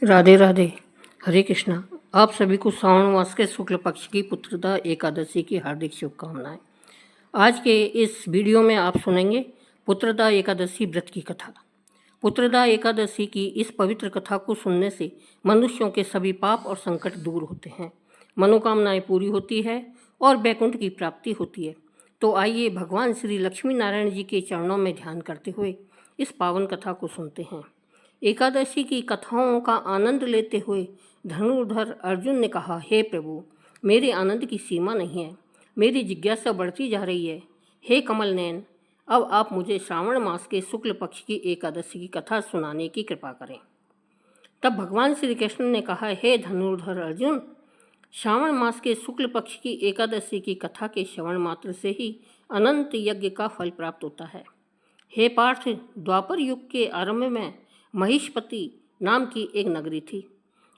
राधे राधे। हरे कृष्णा। आप सभी को श्रावण मास के शुक्ल पक्ष की पुत्रदा एकादशी की हार्दिक शुभकामनाएं। आज के इस वीडियो में आप सुनेंगे पुत्रदा एकादशी व्रत की कथा। पुत्रदा एकादशी की इस पवित्र कथा को सुनने से मनुष्यों के सभी पाप और संकट दूर होते हैं, मनोकामनाएं पूरी होती है और वैकुंठ की प्राप्ति होती है। तो आइए भगवान श्री लक्ष्मी नारायण जी के चरणों में ध्यान करते हुए इस पावन कथा को सुनते हैं। एकादशी की कथाओं का आनंद लेते हुए धनुर्धर अर्जुन ने कहा, हे प्रभु, मेरे आनंद की सीमा नहीं है, मेरी जिज्ञासा बढ़ती जा रही है। हे कमल नयन, अब आप मुझे श्रावण मास के शुक्ल पक्ष की एकादशी की कथा सुनाने की कृपा करें। तब भगवान श्री कृष्ण ने कहा, हे धनुर्धर अर्जुन, श्रावण मास के शुक्ल पक्ष की एकादशी की कथा के श्रवण मात्र से ही अनंत यज्ञ का फल प्राप्त होता है। हे पार्थ, द्वापर युग के आरंभ में महिष्पति नाम की एक नगरी थी।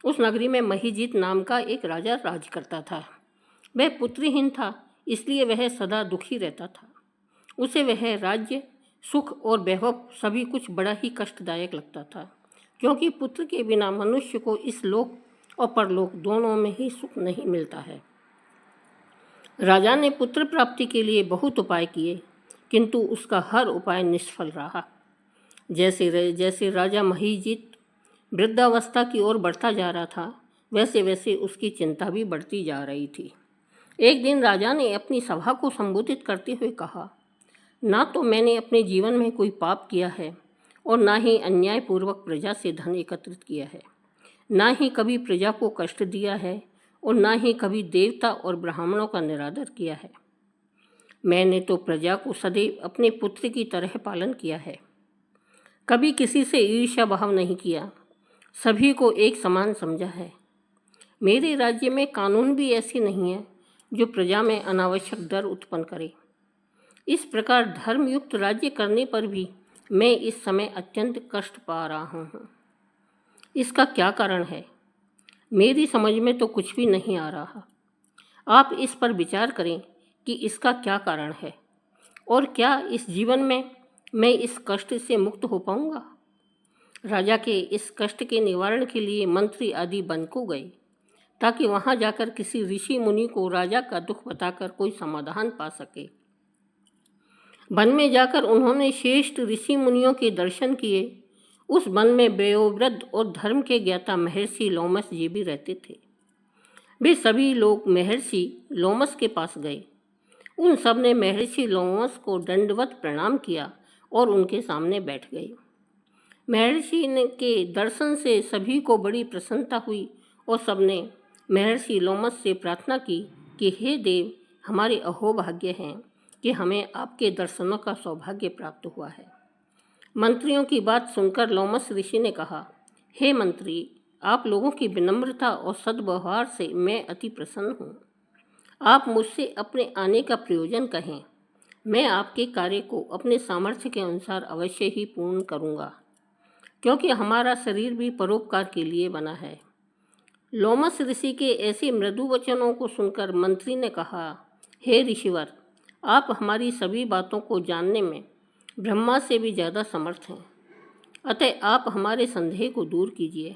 उस नगरी में महीजीत नाम का एक राजा राज करता था। वह पुत्रहीन था, इसलिए वह सदा दुखी रहता था। उसे वह राज्य, सुख और वैभव सभी कुछ बड़ा ही कष्टदायक लगता था, क्योंकि पुत्र के बिना मनुष्य को इस लोक और परलोक दोनों में ही सुख नहीं मिलता है। राजा ने पुत्र प्राप्ति के लिए बहुत उपाय किए, किंतु उसका हर उपाय निष्फल रहा। जैसे जैसे राजा महीजीत वृद्धावस्था की ओर बढ़ता जा रहा था, वैसे वैसे उसकी चिंता भी बढ़ती जा रही थी। एक दिन राजा ने अपनी सभा को संबोधित करते हुए कहा, ना तो मैंने अपने जीवन में कोई पाप किया है और ना ही अन्यायपूर्वक प्रजा से धन एकत्रित किया है, ना ही कभी प्रजा को कष्ट दिया है और ना ही कभी देवता और ब्राह्मणों का निरादर किया है। मैंने तो प्रजा को सदैव अपने पुत्र की तरह पालन किया है, कभी किसी से ईर्ष्या भाव नहीं किया, सभी को एक समान समझा है। मेरे राज्य में कानून भी ऐसी नहीं है जो प्रजा में अनावश्यक डर उत्पन्न करे। इस प्रकार धर्मयुक्त राज्य करने पर भी मैं इस समय अत्यंत कष्ट पा रहा हूँ। इसका क्या कारण है? मेरी समझ में तो कुछ भी नहीं आ रहा। आप इस पर विचार करें कि इसका क्या कारण है और क्या इस जीवन में मैं इस कष्ट से मुक्त हो पाऊंगा। राजा के इस कष्ट के निवारण के लिए मंत्री आदि वन को गए, ताकि वहां जाकर किसी ऋषि मुनि को राजा का दुख बताकर कोई समाधान पा सके। वन में जाकर उन्होंने श्रेष्ठ ऋषि मुनियों के दर्शन किए। उस वन में वयोवृद्ध और धर्म के ज्ञाता महर्षि लोमस जी भी रहते थे। वे सभी लोग महर्षि लोमस के पास गए। उन सब ने महर्षि लोमस को दंडवत प्रणाम किया और उनके सामने बैठ गए। महर्षि के दर्शन से सभी को बड़ी प्रसन्नता हुई और सबने महर्षि लोमस से प्रार्थना की कि हे देव, हमारे अहोभाग्य हैं कि हमें आपके दर्शनों का सौभाग्य प्राप्त हुआ है। मंत्रियों की बात सुनकर लोमस ऋषि ने कहा, हे मंत्री, आप लोगों की विनम्रता और सद्व्यवहार से मैं अति प्रसन्न हूँ। आप मुझसे अपने आने का प्रयोजन कहें, मैं आपके कार्य को अपने सामर्थ्य के अनुसार अवश्य ही पूर्ण करूँगा, क्योंकि हमारा शरीर भी परोपकार के लिए बना है। लोमस ऋषि के ऐसे मृदु वचनों को सुनकर मंत्री ने कहा, हे ऋषिवर, आप हमारी सभी बातों को जानने में ब्रह्मा से भी ज़्यादा समर्थ हैं, अतः आप हमारे संदेह को दूर कीजिए।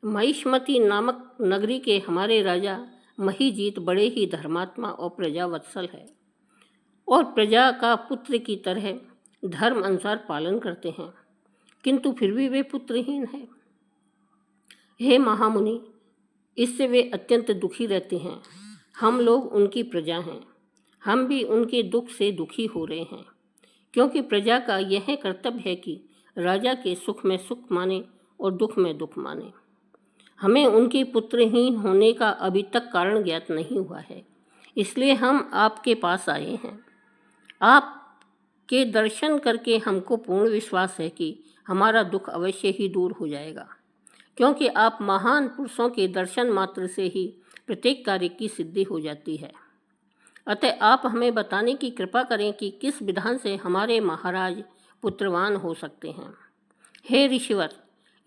महिष्मति नामक नगरी के हमारे राजा महीजीत बड़े ही धर्मात्मा और प्रजावत्सल है और प्रजा का पुत्र की तरह धर्म अनुसार पालन करते हैं, किंतु फिर भी वे पुत्रहीन हैं। हे महामुनि, इससे वे अत्यंत दुखी रहते हैं। हम लोग उनकी प्रजा हैं, हम भी उनके दुख से दुखी हो रहे हैं, क्योंकि प्रजा का यह कर्तव्य है कि राजा के सुख में सुख माने और दुख में दुख माने। हमें उनके पुत्रहीन होने का अभी तक कारण ज्ञात नहीं हुआ है, इसलिए हम आपके पास आए हैं। आपके दर्शन करके हमको पूर्ण विश्वास है कि हमारा दुख अवश्य ही दूर हो जाएगा, क्योंकि आप महान पुरुषों के दर्शन मात्र से ही प्रत्येक कार्य की सिद्धि हो जाती है। अतः आप हमें बताने की कृपा करें कि किस विधान से हमारे महाराज पुत्रवान हो सकते हैं। हे ऋषिवर,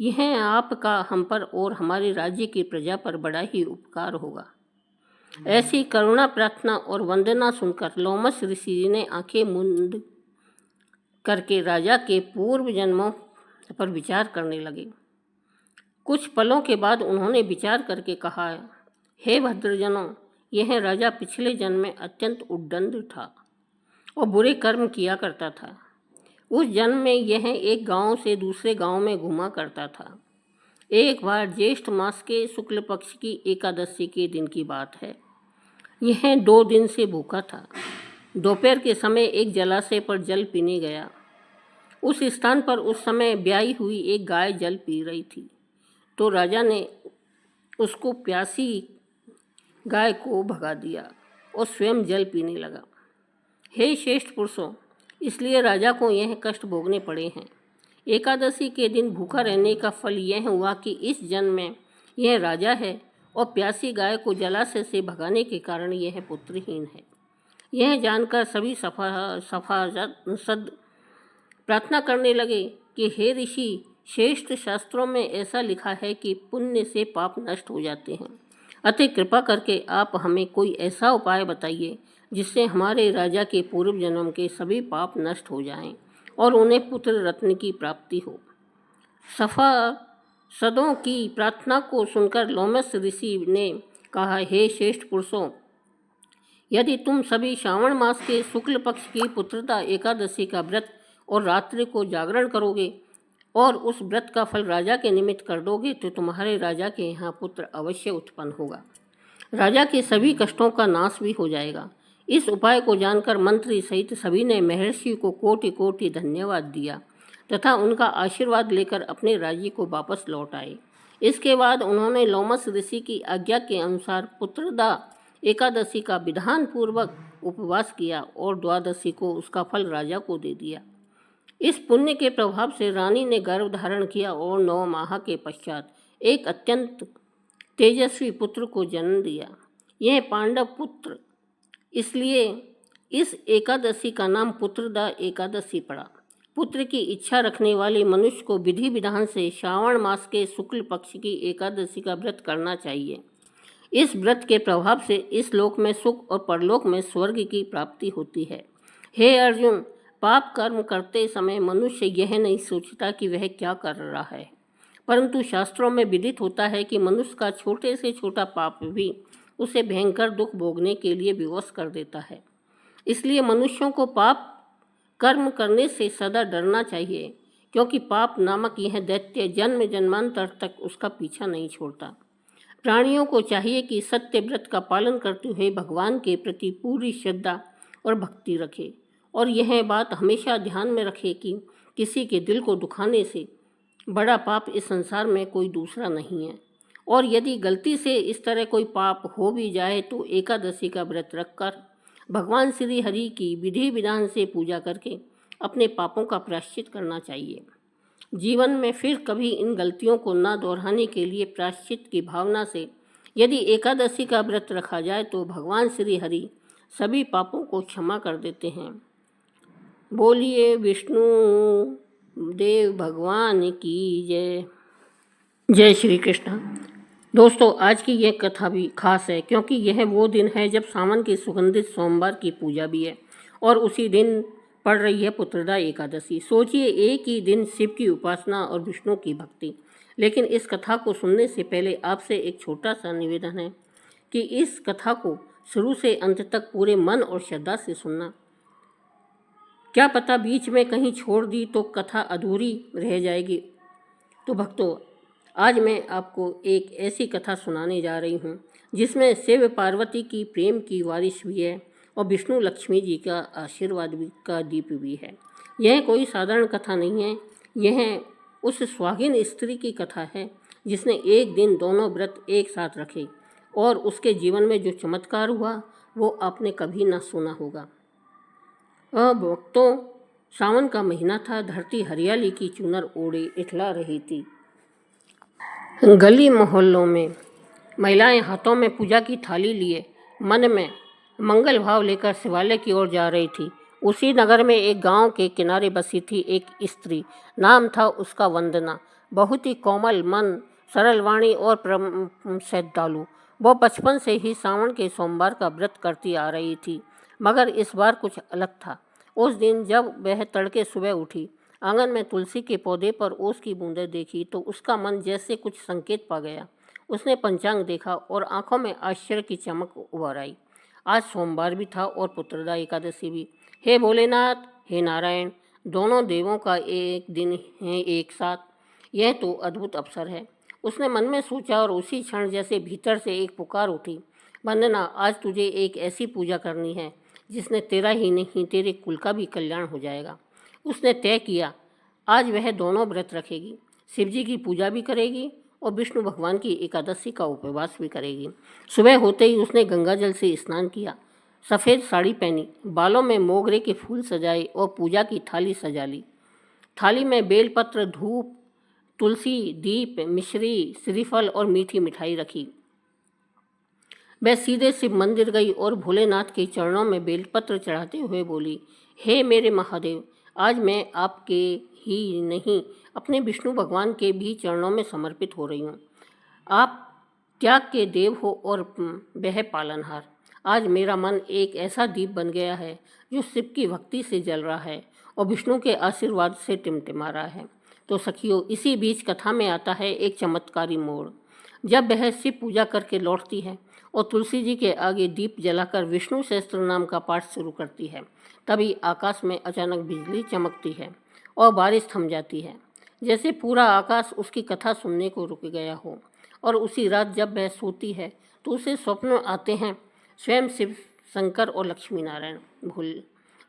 यह आपका हम पर और हमारे राज्य की प्रजा पर बड़ा ही उपकार होगा। ऐसी करुणा प्रार्थना और वंदना सुनकर लोमस ऋषि ने आंखें मूंद करके राजा के पूर्व जन्मों पर विचार करने लगे। कुछ पलों के बाद उन्होंने विचार करके कहा, हे भद्रजनों, यह राजा पिछले जन्म में अत्यंत उद्दंड था और बुरे कर्म किया करता था। उस जन्म में यह एक गांव से दूसरे गांव में घूमा करता था। एक बार ज्येष्ठ मास के शुक्ल पक्ष की एकादशी के दिन की बात है। यह 2 दिन से भूखा था। दोपहर के समय एक जलाशय पर जल पीने गया। उस स्थान पर उस समय ब्याई हुई एक गाय जल पी रही थी, तो राजा ने उसको प्यासी गाय को भगा दिया और स्वयं जल पीने लगा। हे श्रेष्ठ पुरुषों, इसलिए राजा को यह कष्ट भोगने पड़े हैं। एकादशी के दिन भूखा रहने का फल यह हुआ कि इस जन्म में यह राजा है और प्यासी गाय को जलाशय से भगाने के कारण यह पुत्रहीन है। यह जानकर सभी सभासद प्रार्थना करने लगे कि हे ऋषि, श्रेष्ठ शास्त्रों में ऐसा लिखा है कि पुण्य से पाप नष्ट हो जाते हैं, अतः कृपा करके आप हमें कोई ऐसा उपाय बताइए जिससे हमारे राजा के पूर्व जन्म के सभी पाप नष्ट हो जाएं और उन्हें पुत्र रत्न की प्राप्ति हो। सभासदों की प्रार्थना को सुनकर लोमस ऋषि ने कहा, हे श्रेष्ठ पुरुषों, यदि तुम सभी श्रावण मास के शुक्ल पक्ष की पुत्रदा एकादशी का व्रत और रात्रि को जागरण करोगे और उस व्रत का फल राजा के निमित्त कर दोगे तो तुम्हारे राजा के यहाँ पुत्र अवश्य उत्पन्न होगा। राजा के सभी कष्टों का नाश भी हो जाएगा। इस उपाय को जानकर मंत्री सहित सभी ने महर्षि को कोटि कोटि धन्यवाद दिया तथा उनका आशीर्वाद लेकर अपने राज्य को वापस लौट आए। इसके बाद उन्होंने लोमस ऋषि की आज्ञा के अनुसार पुत्रदा एकादशी का विधान पूर्वक उपवास किया और द्वादशी को उसका फल राजा को दे दिया। इस पुण्य के प्रभाव से रानी ने गर्भ धारण किया और 9 माह के पश्चात एक अत्यंत तेजस्वी पुत्र को जन्म दिया। यह पांडव पुत्र, इसलिए इस एकादशी का नाम पुत्रदा एकादशी पड़ा। पुत्र की इच्छा रखने वाले मनुष्य को विधि विधान से श्रावण मास के शुक्ल पक्ष की एकादशी का व्रत करना चाहिए। इस व्रत के प्रभाव से इस लोक में सुख और परलोक में स्वर्ग की प्राप्ति होती है। हे अर्जुन, पाप कर्म करते समय मनुष्य यह नहीं सोचता कि वह क्या कर रहा है, परंतु शास्त्रों में विदित होता है कि मनुष्य का छोटे से छोटा पाप भी उसे भयंकर दुख भोगने के लिए विवश कर देता है। इसलिए मनुष्यों को पाप कर्म करने से सदा डरना चाहिए, क्योंकि पाप नामक यह दैत्य जन्म जन्मांतर तक उसका पीछा नहीं छोड़ता। प्राणियों को चाहिए कि सत्य व्रत का पालन करते हुए भगवान के प्रति पूरी श्रद्धा और भक्ति रखे और यह बात हमेशा ध्यान में रखे कि किसी के दिल को दुखाने से बड़ा पाप इस संसार में कोई दूसरा नहीं है। और यदि गलती से इस तरह कोई पाप हो भी जाए तो एकादशी का व्रत रखकर भगवान श्री हरि की विधि विधान से पूजा करके अपने पापों का प्रायश्चित करना चाहिए। जीवन में फिर कभी इन गलतियों को न दोहराने के लिए प्रायश्चित की भावना से यदि एकादशी का व्रत रखा जाए तो भगवान श्री हरि सभी पापों को क्षमा कर देते हैं। बोलिए विष्णु देव भगवान की जय। जय श्री कृष्ण। दोस्तों, आज की यह कथा भी खास है क्योंकि यह वो दिन है जब सावन के सुगंधित सोमवार की पूजा भी है और उसी दिन पड़ रही है पुत्रदा एकादशी। सोचिए, एक ही दिन शिव की उपासना और विष्णु की भक्ति। लेकिन इस कथा को सुनने से पहले आपसे एक छोटा सा निवेदन है कि इस कथा को शुरू से अंत तक पूरे मन और श्रद्धा से सुनना। क्या पता बीच में कहीं छोड़ दी तो कथा अधूरी रह जाएगी। तो भक्तों, आज मैं आपको एक ऐसी कथा सुनाने जा रही हूँ जिसमें शिव पार्वती की प्रेम की बारिश भी है और विष्णु लक्ष्मी जी का आशीर्वाद भी का दीप भी है। यह कोई साधारण कथा नहीं है, यह उस सुहागिन स्त्री की कथा है जिसने एक दिन दोनों व्रत एक साथ रखे और उसके जीवन में जो चमत्कार हुआ वो आपने कभी ना सुना होगा। अब भक्तों, सावन का महीना था, धरती हरियाली की चुनर ओढ़े इठला रही थी। गली मोहल्लों में महिलाएं हाथों में पूजा की थाली लिए मन में मंगल भाव लेकर शिवालय की ओर जा रही थी। उसी नगर में एक गांव के किनारे बसी थी एक स्त्री, नाम था उसका वंदना। बहुत ही कोमल मन, सरल वाणी और श्रद्धालु। वो बचपन से ही सावन के सोमवार का व्रत करती आ रही थी, मगर इस बार कुछ अलग था। उस दिन जब वह तड़के सुबह उठी, आंगन में तुलसी के पौधे पर ओस की बूंदें देखी तो उसका मन जैसे कुछ संकेत पा गया। उसने पंचांग देखा और आंखों में आश्चर्य की चमक उभर आई। आज सोमवार भी था और पुत्रदा एकादशी भी। हे भोलेनाथ, हे नारायण, दोनों देवों का एक दिन है एक साथ। यह तो अद्भुत अवसर है। उसने मन में सोचा और उसी क्षण जैसे भीतर से एक पुकार उठी, वंदना, आज तुझे एक ऐसी पूजा करनी है जिसने तेरा ही नहीं तेरे कुल का भी कल्याण हो जाएगा। उसने तय किया, आज वह दोनों व्रत रखेगी, शिवजी की पूजा भी करेगी और विष्णु भगवान की एकादशी का उपवास भी करेगी। सुबह होते ही उसने गंगा जल से स्नान किया, सफ़ेद साड़ी पहनी, बालों में मोगरे के फूल सजाए और पूजा की थाली सजा ली। थाली में बेलपत्र, धूप, तुलसी, दीप, मिश्री, श्रीफल और मीठी मिठाई रखी। वह सीधे शिव मंदिर गई और भोलेनाथ के चरणों में बेलपत्र चढ़ाते हुए बोली, हे मेरे महादेव, आज मैं आपके ही नहीं अपने विष्णु भगवान के भी चरणों में समर्पित हो रही हूँ। आप त्याग के देव हो और वह पालनहार। आज मेरा मन एक ऐसा दीप बन गया है जो शिव की भक्ति से जल रहा है और विष्णु के आशीर्वाद से टिमटिमा रहा है। तो सखियों, इसी बीच कथा में आता है एक चमत्कारी मोड़। जब वह शिव पूजा करके लौटती है और तुलसी जी के आगे दीप जलाकर विष्णु सहस्त्र नाम का पाठ शुरू करती है, तभी आकाश में अचानक बिजली चमकती है और बारिश थम जाती है, जैसे पूरा आकाश उसकी कथा सुनने को रुक गया हो। और उसी रात जब वह सोती है तो उसे स्वप्न आते हैं स्वयं शिव, शंकर और लक्ष्मी नारायण।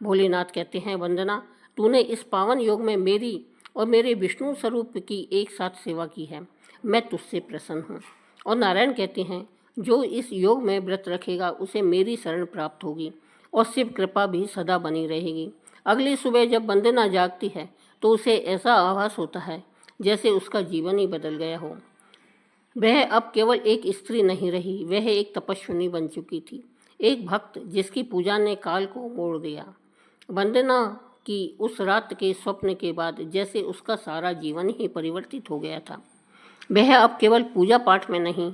भोलेनाथ कहते हैं, वंदना, तूने इस पावन योग में मेरी और मेरे विष्णु स्वरूप की एक साथ सेवा की है, मैं तुझसे प्रसन्न हूँ। और नारायण कहते हैं, जो इस योग में व्रत रखेगा उसे मेरी शरण प्राप्त होगी और शिव कृपा भी सदा बनी रहेगी। अगली सुबह जब वंदना जागती है तो उसे ऐसा आभास होता है जैसे उसका जीवन ही बदल गया हो। वह अब केवल एक स्त्री नहीं रही, वह एक तपस्विनी बन चुकी थी, एक भक्त जिसकी पूजा ने काल को मोड़ दिया। वंदना की उस रात के स्वप्न के बाद जैसे उसका सारा जीवन ही परिवर्तित हो गया था। वह अब केवल पूजा पाठ में नहीं,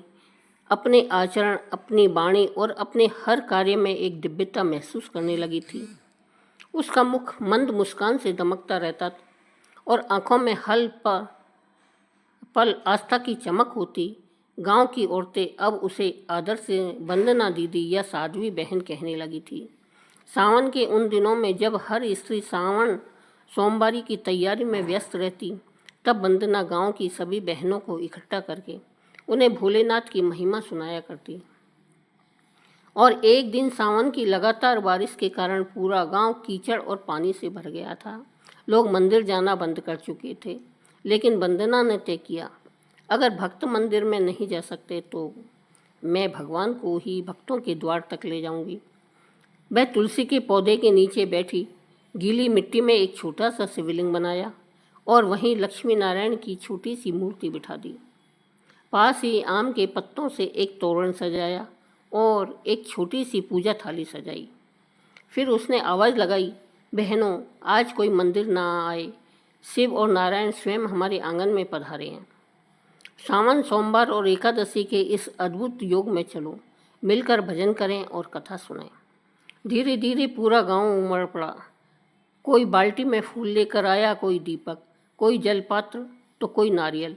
अपने आचरण, अपनी वाणी और अपने हर कार्य में एक दिव्यता महसूस करने लगी थी। उसका मुख मंद मुस्कान से दमकता रहता और आंखों में हल पल आस्था की चमक होती। गांव की औरतें अब उसे आदर से वंदना दीदी या साध्वी बहन कहने लगी थी। सावन के उन दिनों में जब हर स्त्री सावन सोमवारी की तैयारी में व्यस्त रहती, तब वंदना गांव की सभी बहनों को इकट्ठा करके उन्हें भोलेनाथ की महिमा सुनाया करती। और एक दिन सावन की लगातार बारिश के कारण पूरा गांव कीचड़ और पानी से भर गया था। लोग मंदिर जाना बंद कर चुके थे, लेकिन वंदना ने तय किया, अगर भक्त मंदिर में नहीं जा सकते तो मैं भगवान को ही भक्तों के द्वार तक ले जाऊंगी। वह तुलसी के पौधे के नीचे बैठी गीली मिट्टी में एक छोटा सा शिवलिंग बनाया और वहीं लक्ष्मी नारायण की छोटी सी मूर्ति बिठा दी। पास ही आम के पत्तों से एक तोरण सजाया और एक छोटी सी पूजा थाली सजाई। फिर उसने आवाज़ लगाई, बहनों, आज कोई मंदिर ना आए, शिव और नारायण स्वयं हमारे आंगन में पधारे हैं। सावन सोमवार और एकादशी के इस अद्भुत योग में चलो, मिलकर भजन करें और कथा सुनें। धीरे धीरे पूरा गांव उमड़ पड़ा। कोई बाल्टी में फूल लेकर आया, कोई दीपक, कोई जलपात्र तो कोई नारियल।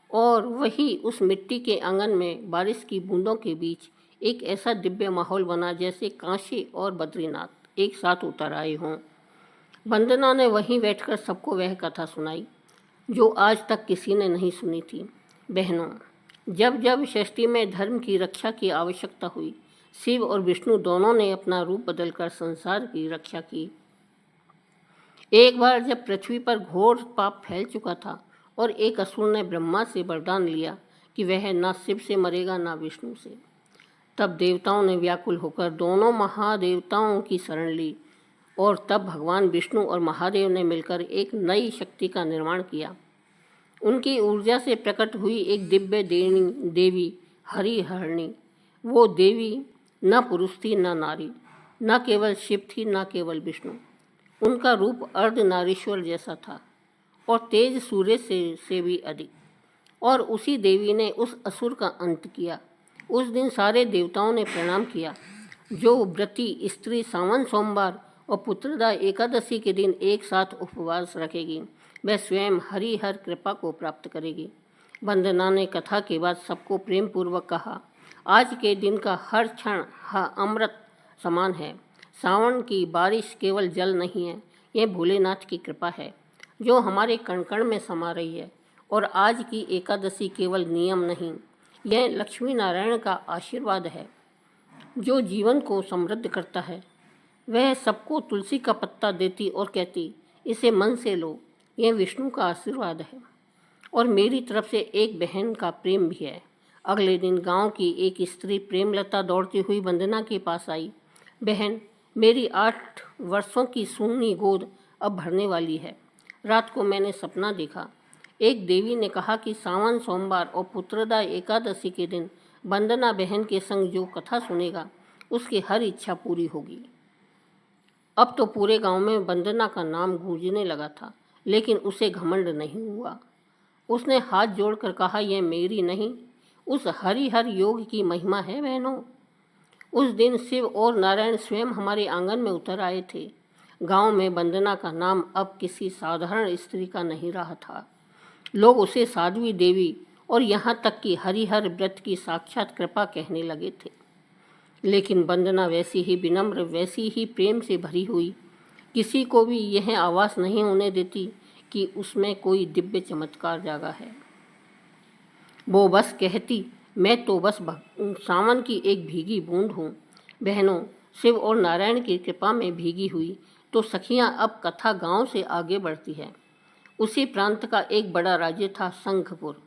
और वही उस मिट्टी के आंगन में बारिश की बूंदों के बीच एक ऐसा दिव्य माहौल बना जैसे काशी और बद्रीनाथ एक साथ उतर आए हों। वंदना ने वहीं बैठकर सबको वह कथा सुनाई जो आज तक किसी ने नहीं सुनी थी। बहनों, जब जब षष्ठी में धर्म की रक्षा की आवश्यकता हुई, शिव और विष्णु दोनों ने अपना रूप बदलकर संसार की रक्षा की। एक बार जब पृथ्वी पर घोर पाप फैल चुका था और एक असुर ने ब्रह्मा से वरदान लिया कि वह ना शिव से मरेगा ना विष्णु से, तब देवताओं ने व्याकुल होकर दोनों महादेवताओं की शरण ली और तब भगवान विष्णु और महादेव ने मिलकर एक नई शक्ति का निर्माण किया। उनकी ऊर्जा से प्रकट हुई एक दिव्य देवी हरिहरणी। वो देवी न पुरुष थी न नारी, न केवल शिव थी न केवल विष्णु। उनका रूप अर्धनारीश्वर जैसा था और तेज सूर्य से भी अधिक। और उसी देवी ने उस असुर का अंत किया। उस दिन सारे देवताओं ने प्रणाम किया। जो व्रती स्त्री सावन सोमवार और पुत्रदा एकादशी के दिन एक साथ उपवास रखेगी, वह स्वयं हरिहर कृपा को प्राप्त करेगी। वंदना ने कथा के बाद सबको प्रेम पूर्वक कहा, आज के दिन का हर क्षण अमृत समान है। सावन की बारिश केवल जल नहीं है, यह भोलेनाथ की कृपा है जो हमारे कण कण में समा रही है। और आज की एकादशी केवल नियम नहीं, यह लक्ष्मी नारायण का आशीर्वाद है जो जीवन को समृद्ध करता है। वह सबको तुलसी का पत्ता देती और कहती, इसे मन से लो, यह विष्णु का आशीर्वाद है और मेरी तरफ से एक बहन का प्रेम भी है। अगले दिन गांव की एक स्त्री प्रेमलता दौड़ती हुई वंदना के पास आई। बहन, मेरी 8 वर्षों की सूनी गोद अब भरने वाली है। रात को मैंने सपना देखा। एक देवी ने कहा कि सावन सोमवार और पुत्रदा एकादशी के दिन वंदना बहन के संग जो कथा सुनेगा उसकी हर इच्छा पूरी होगी। अब तो पूरे गांव में वंदना का नाम गूंजने लगा था, लेकिन उसे घमंड नहीं हुआ। उसने हाथ जोड़कर कहा, यह मेरी नहीं, उस हरिहर योग की महिमा है बहनों। उस दिन शिव और नारायण स्वयं हमारे आंगन में उतर आए थे। गांव में वंदना का नाम अब किसी साधारण स्त्री का नहीं रहा था। लोग उसे साध्वी देवी और यहाँ तक कि हरिहर व्रत की साक्षात कृपा कहने लगे थे। लेकिन वंदना वैसी ही विनम्र, वैसी ही प्रेम से भरी हुई, किसी को भी यह आवाज़ नहीं होने देती कि उसमें कोई दिव्य चमत्कार जागा है। वो बस कहती, मैं तो बस सावन की एक भीगी बूंद हूँ। बहनों, शिव और नारायण की कृपा में भीगी हुई तो सखियाँ अब कथा गांव से आगे बढ़ती है। उसी प्रांत का एक बड़ा राज्य था शंखपुर।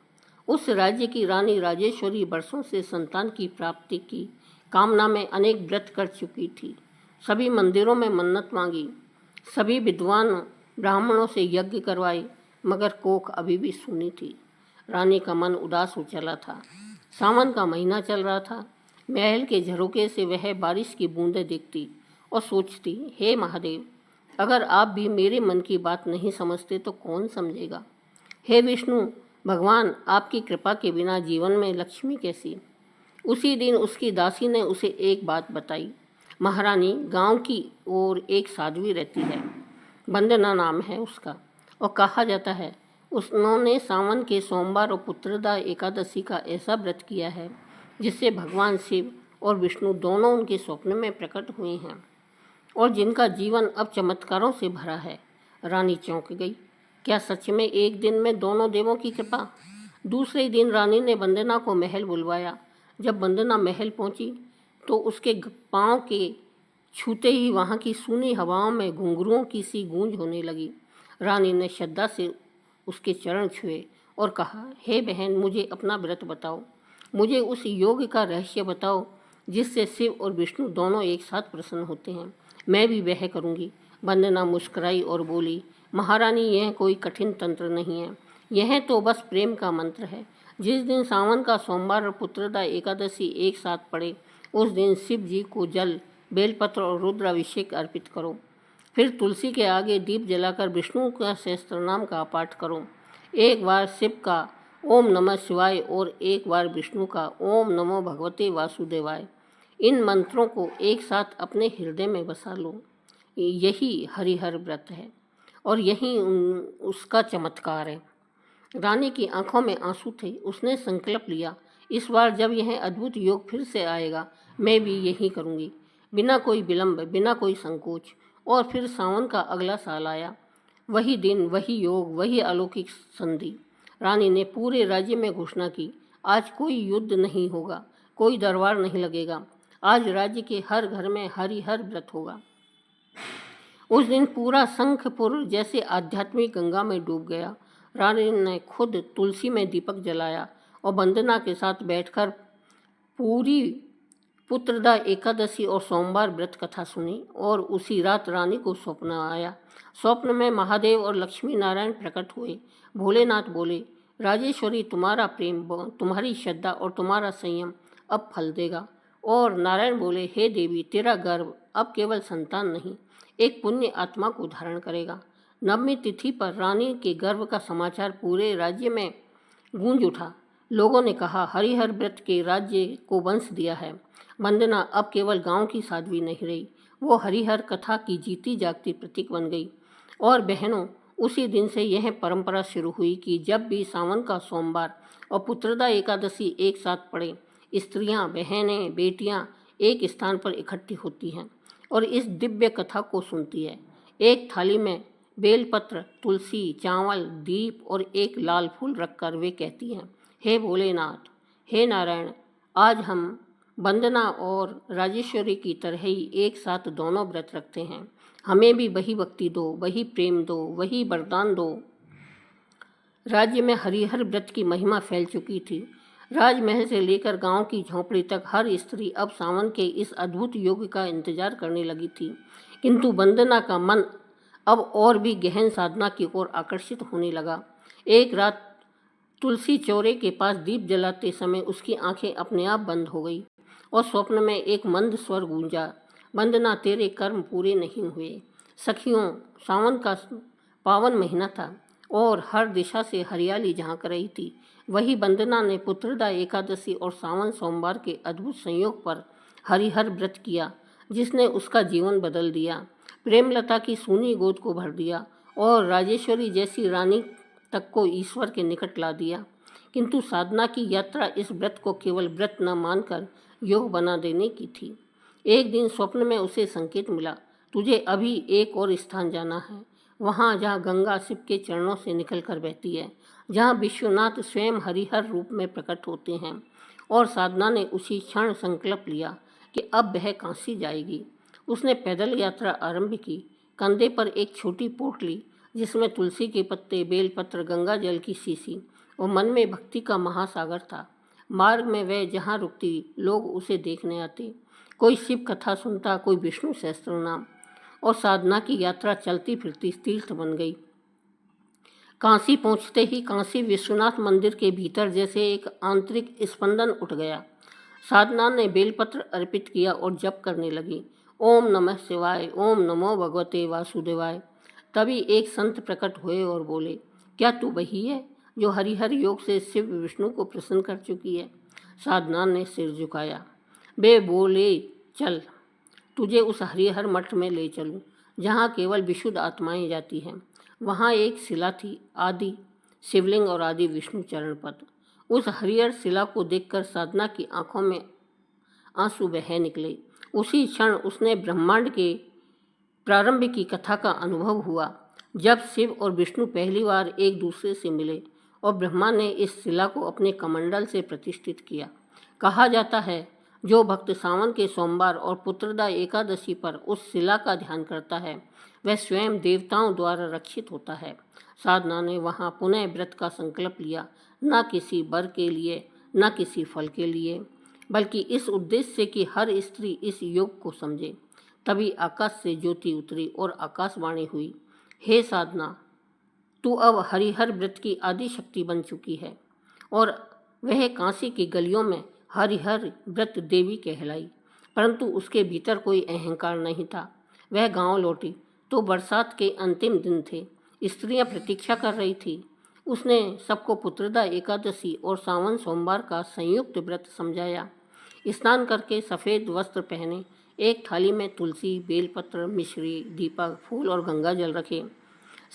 उस राज्य की रानी राजेश्वरी वर्षों से संतान की प्राप्ति की कामना में अनेक व्रत कर चुकी थी। सभी मंदिरों में मन्नत मांगी, सभी विद्वान ब्राह्मणों से यज्ञ करवाए, मगर कोख अभी भी सूनी थी। रानी का मन उदास हो चला था। सावन का महीना चल रहा था। महल के झरोके से वह बारिश की बूंदें देखती और सोचती, हे महादेव, अगर आप भी मेरे मन की बात नहीं समझते तो कौन समझेगा। हे विष्णु भगवान, आपकी कृपा के बिना जीवन में लक्ष्मी कैसी। उसी दिन उसकी दासी ने उसे एक बात बताई। महारानी, गांव की ओर एक साध्वी रहती है, वंदना नाम है उसका, और कहा जाता है उन्होंने सावन के सोमवार और पुत्रदा एकादशी का ऐसा व्रत किया है जिससे भगवान शिव और विष्णु दोनों उनके स्वप्न में प्रकट हुए हैं और जिनका जीवन अब चमत्कारों से भरा है। रानी चौंक गई। क्या सच में एक दिन में दोनों देवों की कृपा? दूसरे दिन रानी ने वंदना को महल बुलवाया। जब वंदना महल पहुंची तो उसके पांव के छूते ही वहां की सूनी हवाओं में घुंघरुओं की सी गूंज होने लगी। रानी ने श्रद्धा से उसके चरण छुए और कहा, हे बहन, मुझे अपना व्रत बताओ, मुझे उस योग का रहस्य बताओ जिससे शिव और विष्णु दोनों एक साथ प्रसन्न होते हैं। मैं भी वह करूँगी। वंदना मुस्कुराई और बोली, महारानी, यह कोई कठिन तंत्र नहीं है, यह तो बस प्रेम का मंत्र है। जिस दिन सावन का सोमवार और पुत्रदा एकादशी एक साथ पड़े उस दिन शिव जी को जल, बेलपत्र और रुद्राभिषेक अर्पित करो। फिर तुलसी के आगे दीप जलाकर विष्णु का सहस्त्रनाम का पाठ करो। एक बार शिव का ओम नमः शिवाय और एक बार विष्णु का ओम नमो भगवते वासुदेवाय। इन मंत्रों को एक साथ अपने हृदय में बसा लो। यही हरिहर व्रत है और यही उसका चमत्कार है। रानी की आंखों में आंसू थे। उसने संकल्प लिया, इस बार जब यह अद्भुत योग फिर से आएगा मैं भी यही करूँगी, बिना कोई विलंब, बिना कोई संकोच। और फिर सावन का अगला साल आया। वही दिन, वही योग, वही अलौकिक संधि। रानी ने पूरे राज्य में घोषणा की, आज कोई युद्ध नहीं होगा, कोई दरबार नहीं लगेगा, आज राज्य के हर घर में हरिहर व्रत होगा। उस दिन पूरा शंखपुर जैसे आध्यात्मिक गंगा में डूब गया। रानी ने खुद तुलसी में दीपक जलाया और वंदना के साथ बैठकर पूरी पुत्रदा एकादशी और सोमवार व्रत कथा सुनी। और उसी रात रानी को स्वप्न आया। स्वप्न में महादेव और लक्ष्मी नारायण प्रकट हुए। भोलेनाथ बोले, राजेश्वरी, तुम्हारा प्रेम, तुम्हारी श्रद्धा और तुम्हारा संयम अब फल देगा। और नारायण बोले, हे देवी, तेरा गर्भ अब केवल संतान नहीं, एक पुण्य आत्मा को धारण करेगा। नवमी तिथि पर रानी के गर्भ का समाचार पूरे राज्य में गूंज उठा। लोगों ने कहा, हरिहर व्रत के राज्य को वंश दिया है। वंदना अब केवल गांव की साध्वी नहीं रही, वो हरिहर कथा की जीती जागती प्रतीक बन गई। और बहनों, उसी दिन से यह परंपरा शुरू हुई कि जब भी सावन का सोमवार और पुत्रदा एकादशी एक साथ पड़े, स्त्रियां, बहनें, बेटियां एक स्थान पर इकट्ठी होती हैं और इस दिव्य कथा को सुनती है। एक थाली में बेलपत्र, तुलसी, चावल, दीप और एक लाल फूल रखकर वे कहती हैं, हे भोलेनाथ, हे नारायण, आज हम वंदना और राजेश्वरी की तरह ही एक साथ दोनों व्रत रखते हैं। हमें भी वही भक्ति दो, वही प्रेम दो, वही वरदान दो। राज्य में हरिहर व्रत की महिमा फैल चुकी थी। राजमहल से लेकर गांव की झोंपड़ी तक हर स्त्री अब सावन के इस अद्भुत योग का इंतजार करने लगी थी। किंतु वंदना का मन अब और भी गहन साधना की ओर आकर्षित होने लगा। एक रात तुलसी चौरे के पास दीप जलाते समय उसकी आंखें अपने आप बंद हो गई और स्वप्न में एक मंद स्वर गूंजा, वंदना, तेरे कर्म पूरे नहीं हुए। सखियों, सावन का पावन महीना था और हर दिशा से हरियाली झांक रही थी। वही वंदना ने पुत्रदा एकादशी और सावन सोमवार के अद्भुत संयोग पर हरिहर व्रत किया, जिसने उसका जीवन बदल दिया, प्रेमलता की सूनी गोद को भर दिया और राजेश्वरी जैसी रानी तक को ईश्वर के निकट ला दिया। किंतु साधना की यात्रा इस व्रत को केवल व्रत न मानकर योग बना देने की थी। एक दिन स्वप्न में उसे संकेत मिला, तुझे अभी एक और स्थान जाना है, वहाँ जहाँ गंगा शिव के चरणों से निकलकर बहती है, जहाँ विश्वनाथ स्वयं हरिहर रूप में प्रकट होते हैं। और साधना ने उसी क्षण संकल्प लिया कि अब वह काशी जाएगी। उसने पैदल यात्रा आरंभ की। कंधे पर एक छोटी पोटली जिसमें तुलसी के पत्ते, बेलपत्र, गंगा जल की शीशी और मन में भक्ति का महासागर था। मार्ग में वह जहाँ रुकती, लोग उसे देखने आते। कोई शिव कथा सुनता, कोई विष्णु सहस्त्र नाम, और साधना की यात्रा चलती फिरती तीर्थ बन गई। काशी पहुंचते ही काशी विश्वनाथ मंदिर के भीतर जैसे एक आंतरिक स्पंदन उठ गया। साधना ने बेलपत्र अर्पित किया और जप करने लगी, ओम नमः शिवाय, ओम नमो भगवते वासुदेवाय। तभी एक संत प्रकट हुए और बोले, क्या तू वही है जो हरिहर योग से शिव विष्णु को प्रसन्न कर चुकी है? साधना ने सिर झुकाया। वे बोले, चल, तुझे उस हरिहर मठ में ले चलूं, जहाँ केवल विशुद्ध आत्माएं जाती हैं। वहाँ एक शिला थी, आदि शिवलिंग और आदि विष्णु चरण पद। उस हरिहर शिला को देखकर साधना की आंखों में आंसू बह निकले। उसी क्षण उसने ब्रह्मांड के प्रारंभ की कथा का अनुभव हुआ, जब शिव और विष्णु पहली बार एक दूसरे से मिले और ब्रह्मा ने इस शिला को अपने कमंडल से प्रतिष्ठित किया। कहा जाता है, जो भक्त सावन के सोमवार और पुत्रदा एकादशी पर उस शिला का ध्यान करता है, वह स्वयं देवताओं द्वारा रक्षित होता है। साधना ने वहाँ पुनः व्रत का संकल्प लिया, न किसी वर के लिए, न किसी फल के लिए, बल्कि इस उद्देश्य से कि हर स्त्री इस योग को समझे। तभी आकाश से ज्योति उतरी और आकाशवाणी हुई, हे साधना, तू अब हरिहर व्रत की आदि शक्ति बन चुकी है। और वह काशी की गलियों में हरिहर व्रत देवी कहलाई। परंतु उसके भीतर कोई अहंकार नहीं था। वह गांव लौटी तो बरसात के अंतिम दिन थे। स्त्रियां प्रतीक्षा कर रही थी। उसने सबको पुत्रदा एकादशी और सावन सोमवार का संयुक्त व्रत समझाया। स्नान करके सफ़ेद वस्त्र पहने, एक थाली में तुलसी, बेलपत्र, मिश्री, दीपक, फूल और गंगा जल रखे।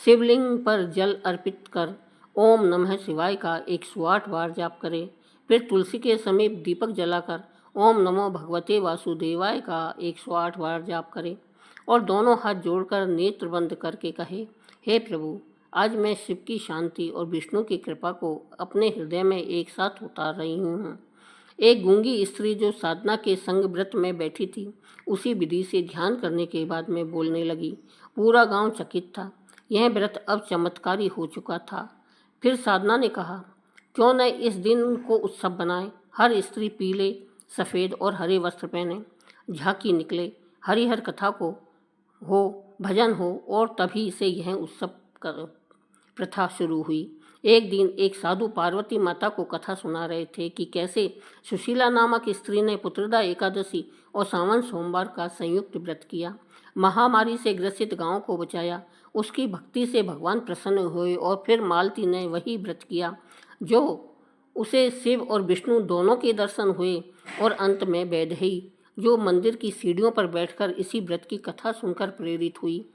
शिवलिंग पर जल अर्पित कर ओम नमः शिवाय का 108 बार जाप करें। फिर तुलसी के समीप दीपक जलाकर ओम नमो भगवते वासुदेवाय का 108 बार जाप करें और दोनों हाथ जोड़कर नेत्र बंद करके कहे, हे प्रभु, आज मैं शिव की शांति और विष्णु की कृपा को अपने हृदय में एक साथ उतार रही हूँ। एक गूंगी स्त्री जो साधना के संग व्रत में बैठी थी, उसी विधि से ध्यान करने के बाद में बोलने लगी। पूरा गांव चकित था। यह व्रत अब चमत्कारी हो चुका था। फिर साधना ने कहा, क्यों न इस दिन को उत्सव बनाएं। हर स्त्री पीले, सफ़ेद और हरे वस्त्र पहने, झांकी निकले, हरिहर कथा को हो, भजन हो, और तभी से यह उत्सव प्रथा शुरू हुई। एक दिन एक साधु पार्वती माता को कथा सुना रहे थे कि कैसे सुशीला नामक स्त्री ने पुत्रदा एकादशी और सावन सोमवार का संयुक्त व्रत किया, महामारी से ग्रसित गांव को बचाया। उसकी भक्ति से भगवान प्रसन्न हुए और फिर मालती ने वही व्रत किया, जो उसे शिव और विष्णु दोनों के दर्शन हुए। और अंत में वैदेही, जो मंदिर की सीढ़ियों पर बैठकर इसी व्रत की कथा सुनकर प्रेरित हुई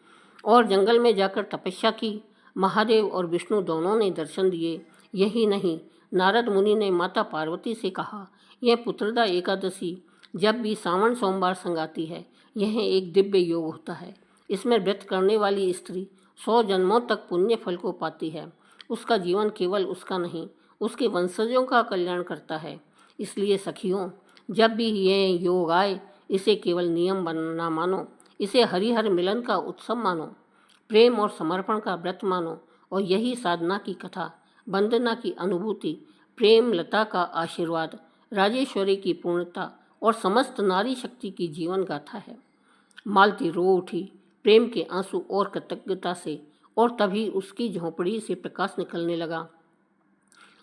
और जंगल में जाकर तपस्या की, महादेव और विष्णु दोनों ने दर्शन दिए। यही नहीं, नारद मुनि ने माता पार्वती से कहा, यह पुत्रदा एकादशी जब भी सावन सोमवार संग आती है, यह एक दिव्य योग होता है। इसमें व्रत करने वाली स्त्री 100 जन्मों तक पुण्य फल को पाती है। उसका जीवन केवल उसका नहीं, उसके वंशजों का कल्याण करता है। इसलिए सखियों, जब भी यह योग आए, इसे केवल नियम ना मानो, इसे हरिहर मिलन का उत्सव मानो, प्रेम और समर्पण का व्रत मानो और यही साधना की कथा, वंदना की अनुभूति, प्रेम लता का आशीर्वाद, राजेश्वरी की पूर्णता और समस्त नारी शक्ति की जीवन गाथा है। मालती रो उठी प्रेम के आंसू और कृतज्ञता से, और तभी उसकी झोंपड़ी से प्रकाश निकलने लगा।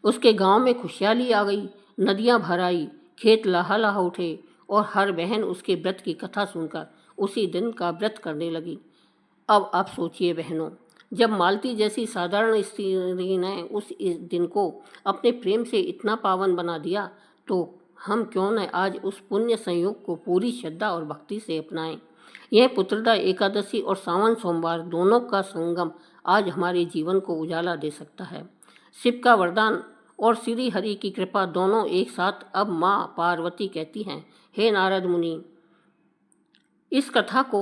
उसके गांव में खुशहाली आ गई, नदियां भर आई, खेत लहा उठे और हर बहन उसके व्रत की कथा सुनकर उसी दिन का व्रत करने लगी। अब आप सोचिए बहनों, जब मालती जैसी साधारण स्त्री ने उस दिन को अपने प्रेम से इतना पावन बना दिया, तो हम क्यों न आज उस पुण्य संयोग को पूरी श्रद्धा और भक्ति से अपनाएं। यह पुत्रदा एकादशी और सावन सोमवार दोनों का संगम आज हमारे जीवन को उजाला दे सकता है। शिव का वरदान और श्री हरि की कृपा दोनों एक साथ अब माँ पार्वती कहती हैं, हे नारद मुनि, इस कथा को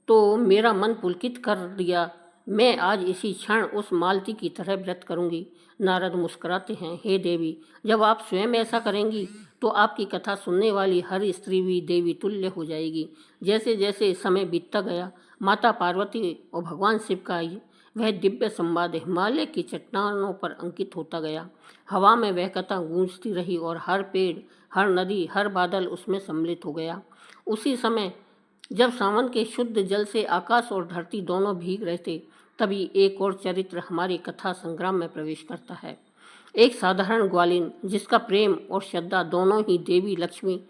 तो मेरा मन पुलकित कर दिया। मैं आज इसी क्षण उस मालती की तरह व्रत करूंगी। नारद मुस्कुराते हैं, हे देवी, जब आप स्वयं ऐसा करेंगी तो आपकी कथा सुनने वाली हर स्त्री भी देवी तुल्य हो जाएगी। जैसे जैसे समय बीतता गया, माता पार्वती और भगवान शिव का वह दिव्य संवाद हिमालय की चट्टानों पर अंकित होता गया। हवा में वह कथा गूंजती रही और हर पेड़, हर नदी, हर बादल उसमें सम्मिलित हो गया। उसी समय जब सावन के शुद्ध जल से आकाश और धरती दोनों भीग रहे थे, तभी एक और चरित्र हमारी कथा संग्राम में प्रवेश करता है। एक साधारण ग्वालिन जिसका प्रेम और श्रद्धा दोनों ही देवी लक्ष्मी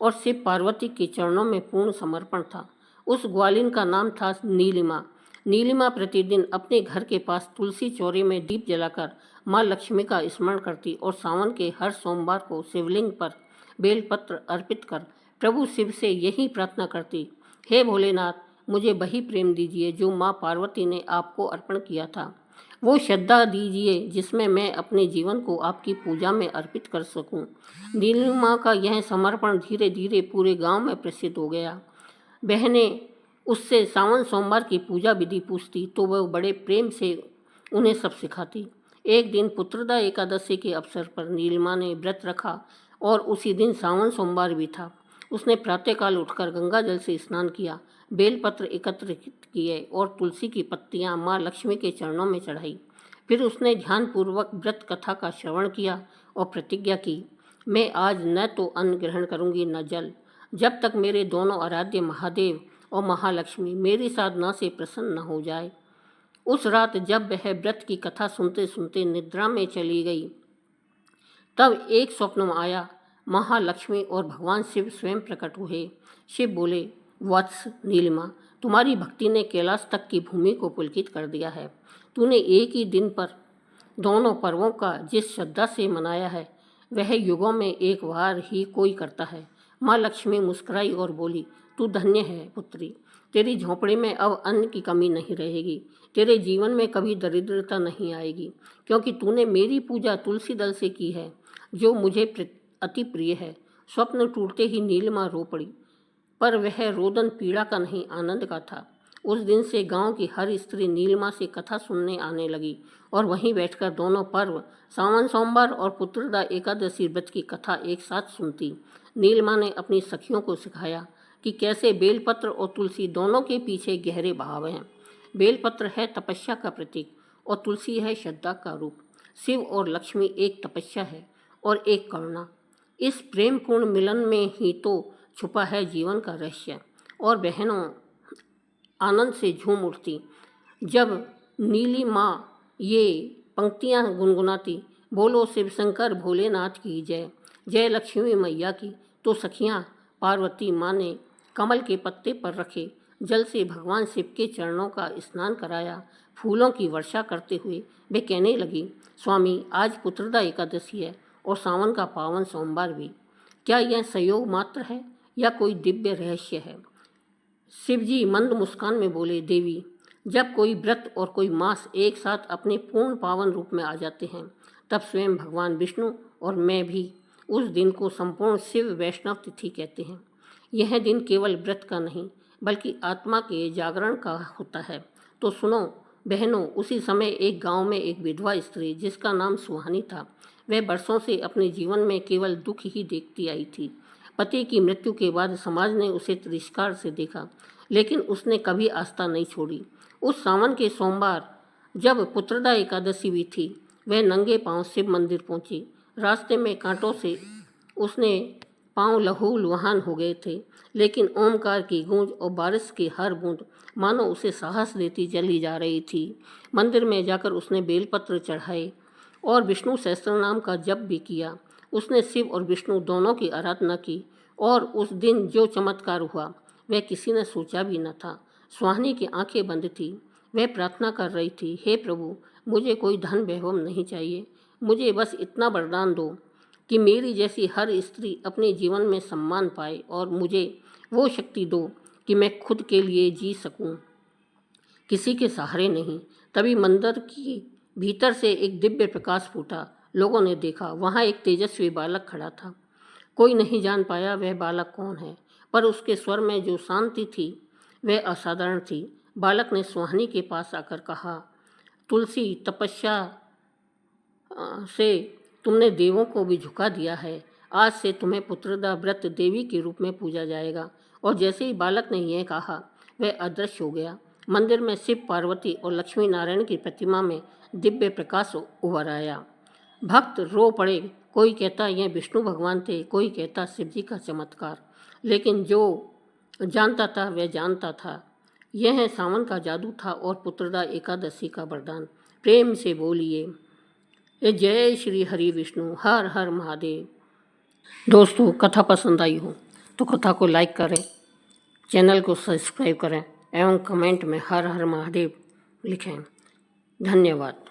और शिव पार्वती के चरणों में पूर्ण समर्पण था। उस ग्वालिन का नाम था नीलिमा। नीलिमा प्रतिदिन अपने घर के पास तुलसी चौरे में दीप जलाकर माँ लक्ष्मी का स्मरण करती और सावन के हर सोमवार को शिवलिंग पर बेलपत्र अर्पित कर प्रभु शिव से यही प्रार्थना करती, हे भोलेनाथ, मुझे वही प्रेम दीजिए जो माँ पार्वती ने आपको अर्पण किया था। वो श्रद्धा दीजिए जिसमें मैं अपने जीवन को आपकी पूजा में अर्पित कर सकूं। नीलिमा का यह समर्पण धीरे धीरे पूरे गांव में प्रसिद्ध हो गया। बहनें उससे सावन सोमवार की पूजा विधि पूछती तो वह बड़े प्रेम से उन्हें सब सिखाती। एक दिन पुत्रदा एकादशी के अवसर पर नीलिमा ने व्रत रखा और उसी दिन सावन सोमवार भी था। उसने प्रातःकाल उठकर गंगा जल से स्नान किया, बेलपत्र एकत्र किए और तुलसी की पत्तियां माँ लक्ष्मी के चरणों में चढ़ाई। फिर उसने ध्यानपूर्वक व्रत कथा का श्रवण किया और प्रतिज्ञा की, मैं आज न तो अन्न ग्रहण करूंगी न जल, जब तक मेरे दोनों आराध्य महादेव और महालक्ष्मी मेरी साधना से प्रसन्न न हो जाए। उस रात जब वह व्रत की कथा सुनते सुनते निद्रा में चली गई, तब एक स्वप्न आया। महालक्ष्मी और भगवान शिव स्वयं प्रकट हुए। शिव बोले, वत्स नीलिमा, तुम्हारी भक्ति ने कैलाश तक की भूमि को पुलकित कर दिया है। तूने एक ही दिन पर दोनों पर्वों का जिस श्रद्धा से मनाया है, वह युगों में एक बार ही कोई करता है। माँ लक्ष्मी मुस्कुराई और बोली, तू धन्य है पुत्री, तेरी झोंपड़ी में अब अन्न की कमी नहीं रहेगी। तेरे जीवन में कभी दरिद्रता नहीं आएगी, क्योंकि तूने मेरी पूजा तुलसी दल से की है, जो मुझे अति प्रिय है। स्वप्न टूटते ही नीलिमा रो पड़ी, पर वह रोदन पीड़ा का नहीं, आनंद का था। उस दिन से गांव की हर स्त्री नीलिमा से कथा सुनने आने लगी और वहीं बैठकर दोनों पर्व, सावन सोमवार और पुत्रदा एकादशी व्रत की कथा एक साथ सुनती। नीलिमा ने अपनी सखियों को सिखाया कि कैसे बेलपत्र और तुलसी दोनों के पीछे गहरे भाव हैं। बेलपत्र है तपस्या का प्रतीक और तुलसी है श्रद्धा का रूप। शिव और लक्ष्मी एक तपस्या है और एक करुणा। इस प्रेमपूर्ण मिलन में ही तो छुपा है जीवन का रहस्य। और बहनों आनंद से झूम उठती जब नीली माँ ये पंक्तियाँ गुनगुनाती, बोलो शिव शंकर भोलेनाथ की जय, जय लक्ष्मी मैया की। तो सखियाँ पार्वती माँ ने कमल के पत्ते पर रखे जल से भगवान शिव के चरणों का स्नान कराया। फूलों की वर्षा करते हुए वे कहने लगी, स्वामी, आज पुत्रदा एकादशी है और सावन का पावन सोमवार भी। क्या यह संयोग मात्र है या कोई दिव्य रहस्य है? शिवजी मंद मुस्कान में बोले, देवी, जब कोई व्रत और कोई मास एक साथ अपने पूर्ण पावन रूप में आ जाते हैं, तब स्वयं भगवान विष्णु और मैं भी उस दिन को संपूर्ण शिव वैष्णव तिथि कहते हैं। यह दिन केवल व्रत का नहीं बल्कि आत्मा के जागरण का होता है। तो सुनो बहनों, उसी समय एक गांव में एक विधवा स्त्री जिसका नाम सुहानी था, वह बरसों से अपने जीवन में केवल दुख ही देखती आई थी। पति की मृत्यु के बाद समाज ने उसे तिरस्कार से देखा, लेकिन उसने कभी आस्था नहीं छोड़ी। उस सावन के सोमवार जब पुत्रदा एकादशी भी थी, वह नंगे पांव शिव मंदिर पहुंची। रास्ते में कांटों से उसने पांव लहूलुहान हो गए थे, लेकिन ओमकार की गूंज और बारिश की हर बूंद मानो उसे साहस देती चली जा रही थी। मंदिर में जाकर उसने बेलपत्र चढ़ाए और विष्णु सहस्त्रनाम का जप भी किया। उसने शिव और विष्णु दोनों की आराधना की और उस दिन जो चमत्कार हुआ वह किसी ने सोचा भी न था। सुहानी की आंखें बंद थी। वह प्रार्थना कर रही थी, हे प्रभु, मुझे कोई धन वैभव नहीं चाहिए, मुझे बस इतना वरदान दो कि मेरी जैसी हर स्त्री अपने जीवन में सम्मान पाए और मुझे वो शक्ति दो कि मैं खुद के लिए जी सकूं, किसी के सहारे नहीं। तभी मंदिर की भीतर से एक दिव्य प्रकाश फूटा। लोगों ने देखा, वहाँ एक तेजस्वी बालक खड़ा था। कोई नहीं जान पाया वह बालक कौन है, पर उसके स्वर में जो शांति थी वह असाधारण थी। बालक ने सुहानी के पास आकर कहा, तुलसी, तपस्या से तुमने देवों को भी झुका दिया है। आज से तुम्हें पुत्रदा व्रत देवी के रूप में पूजा जाएगा। और जैसे ही बालक ने यह कहा, वह अदृश्य हो गया। मंदिर में शिव, पार्वती और लक्ष्मी नारायण की प्रतिमा में दिव्य प्रकाश उभर आया। भक्त रो पड़े। कोई कहता यह विष्णु भगवान थे, कोई कहता शिव जी का चमत्कार। लेकिन जो जानता था वह जानता था, यह सावन का जादू था और पुत्रदा एकादशी का वरदान। प्रेम से बोलिए जय श्री हरि विष्णु, हर हर महादेव। दोस्तों, कथा पसंद आई हो तो कथा को लाइक करें, चैनल को सब्सक्राइब करें एवं कमेंट में हर हर महादेव लिखें। धन्यवाद।